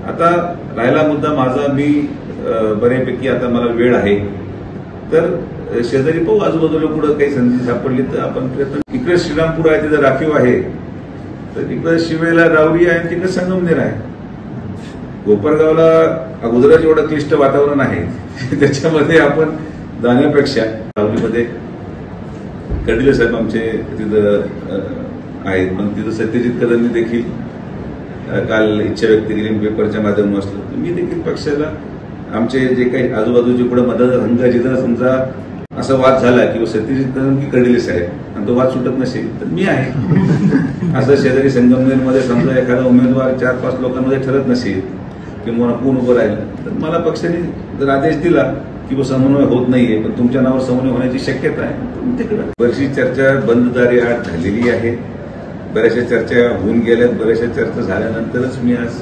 आता राहिला मुद्दा माझा, मी बऱ्यापैकी आता मला वेळ आहे, तर शेजारी पाहू आजूबाजूला कुठं काही संधी सापडली तर आपण प्रयत्न. इकडे श्रीरामपूर आहे, तिथं राखीव आहे, तर इकडे शिवेला रावरी आहे, तिकडे संगमनेर आहे. कोपरगावला अगोदरच एवढं क्लिष्ट वातावरण आहे, त्याच्यामध्ये आपण जाण्यापेक्षा रावरीमध्ये कडिले साहेब आमचे तिथं आहेत, पण तिथं सत्यजित कदमनी देखील काल इच्छा व्यक्त केली पेपरच्या माध्यमातून असलं. मी देखील पक्षाला आमचे जे काही आजूबाजूचे पुढे मतदारसंघ जिथं समजा असा वाद झाला किंवा सत्यजित कदम की कडिले साहेब आणि तो वाद सुटत नसेल तर मी आहे. असं शेजारी संगमनेरमध्ये समजा एखादा उमेदवार 4-5 लोकांमध्ये ठरत नसेल किंवा कोण उभं राहिलं तर मला पक्षाने जर आदेश दिला की समन्वय होत नाहीये पण तुमच्या नावावर समन्वय होण्याची शक्यता आहे तर तिकडे बरीचशी चर्चा बंद दारी आड झालेली आहे. बऱ्याचशा चर्चा होऊन गेल्यात, बऱ्याचशा चर्चा झाल्यानंतरच मी आज